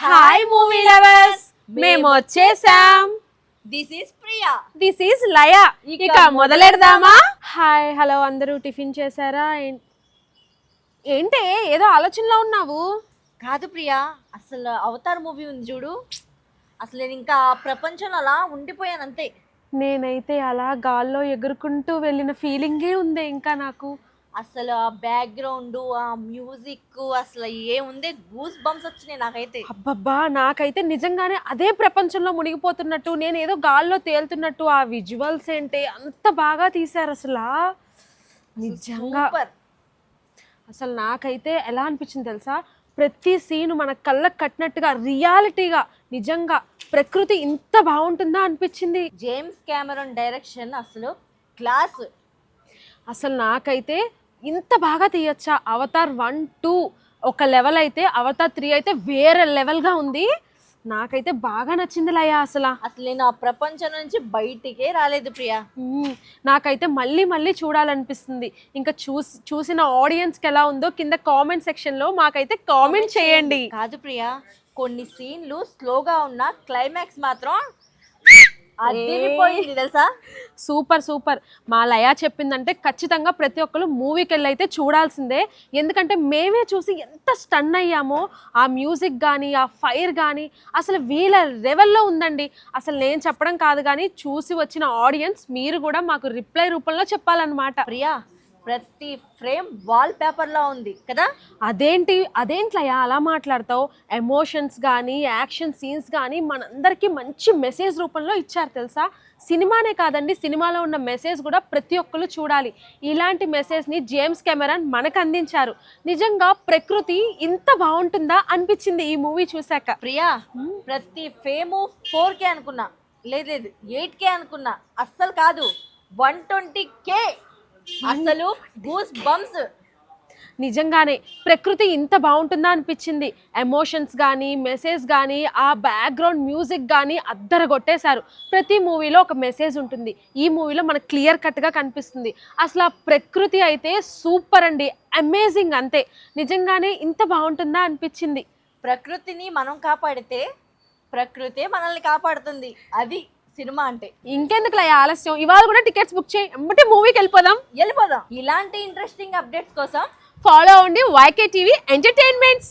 Hi movie lovers, మేము వచ్చేసాం. This is Priya, this is Laya. ఇక మొదలెడదామా? హాయ్ హలో అందరూ, టిఫిన్ చేశారా? ఏంటి ఏదో ఆలోచనలో ఉన్నావు? కాదు ప్రియా, అసలు అవతార్ మూవీ ఉంది చూడు, అసలు నేను ఇంకా ప్రపంచంలో అలా ఉండిపోయాను అంతే. నేనైతే అలా గాల్లో ఎగురుకుంటూ వెళ్ళిన ఫీలింగే ఉంది ఇంకా నాకు. అసలు ఆ బ్యాక్గ్రౌండ్, ఆ మ్యూజిక్, అసలు ఏముంది, గూస్ బంప్స్ వచ్చినాయి నాకైతే. అబ్బబ్బా, నాకైతే నిజంగానే అదే ప్రపంచంలో మునిగిపోతున్నట్టు, నేను ఏదో గాల్లో తేలుతున్నట్టు. ఆ విజువల్స్ ఏంటి అంత బాగా తీశారు అసలు, నిజంగా. అసలు నాకైతే ఎలా అనిపించింది తెలుసా, ప్రతి సీను మన కళ్ళకు కట్టినట్టుగా రియాలిటీగా నిజంగా ప్రకృతి ఇంత బాగుంటుందా అనిపించింది. జేమ్స్ కెమెరాన్ డైరెక్షన్ అసలు క్లాస్. అసలు నాకైతే ఇంత బాగా తీయచ్చా? అవతార్ 1, 2 ఒక లెవెల్ అయితే, అవతార్ 3 అయితే వేరే లెవెల్గా ఉంది. నాకైతే బాగా నచ్చింది లయ. అసలు నేను ఆ ప్రపంచం నుంచి బయటికే రాలేదు ప్రియా. నాకైతే మళ్ళీ మళ్ళీ చూడాలనిపిస్తుంది. ఇంకా చూసిన ఆడియన్స్కి ఎలా ఉందో కింద కామెంట్ సెక్షన్లో మాకైతే కామెంట్ చేయండి. కాదు ప్రియా, కొన్ని సీన్లు స్లోగా ఉన్న క్లైమాక్స్ మాత్రం అదిరిపోయింది తెలుసా. Super super. మా లయ చెప్పిందంటే ఖచ్చితంగా ప్రతి ఒక్కరు మూవీకి వెళ్ళి అయితే చూడాల్సిందే. ఎందుకంటే మేమే చూసి ఎంత స్టన్ అయ్యామో. ఆ మ్యూజిక్ కానీ, ఆ ఫైర్ కానీ అసలు వీళ్ళ లెవెల్లో ఉందండి. అసలు నేను చెప్పడం కాదు కానీ చూసి వచ్చిన ఆడియన్స్ మీరు కూడా మాకు రిప్లై రూపంలో చెప్పాలన్నమాట. ప్రియా, ప్రతి ఫ్రేమ్ వాల్ పేపర్లా ఉంది కదా. అదేంట్లయ్యా అలా మాట్లాడతావు? ఎమోషన్స్ కానీ, యాక్షన్ సీన్స్ కానీ మనందరికీ మంచి మెసేజ్ రూపంలో ఇచ్చారు తెలుసా. సినిమానే కాదండి, సినిమాలో ఉన్న మెసేజ్ కూడా ప్రతి ఒక్కరు చూడాలి. ఇలాంటి మెసేజ్ని జేమ్స్ కెమెరాన్ మనకు అందించారు. నిజంగా ప్రకృతి ఇంత బాగుంటుందా అనిపించింది ఈ మూవీ చూశాక. ప్రియా, ప్రతి ఫేము 4K అనుకున్నా, లేదు 8K అనుకున్నా, అస్సలు కాదు 120K. అసలు గూస్ బంప్స్. నిజంగానే ప్రకృతి ఇంత బాగుంటుందా అనిపించింది. ఎమోషన్స్ కానీ, మెసేజ్ కానీ, ఆ బ్యాక్గ్రౌండ్ మ్యూజిక్ కానీ అద్దరగొట్టేశారు. ప్రతి మూవీలో ఒక మెసేజ్ ఉంటుంది, ఈ మూవీలో మనకు క్లియర్ కట్గా కనిపిస్తుంది. అసలు ఆ ప్రకృతి అయితే సూపర్ అండి, అమేజింగ్ అంతే. నిజంగానే ఇంత బాగుంటుందా అనిపించింది. ప్రకృతిని మనం కాపాడితే ప్రకృతే మనల్ని కాపాడుతుంది. అది సినిమా అంటే. ఇంకెందుకు ఆలస్యం, ఇవాళ కూడా టికెట్స్ బుక్ చేయి, ఎమ్మటే మూవీకి వెళ్ళిపోదాం. ఇలాంటి ఇంట్రెస్టింగ్ అప్డేట్స్ కోసం ఫాలో అవ్వండి YK TV ఎంటర్టైన్మెంట్స్.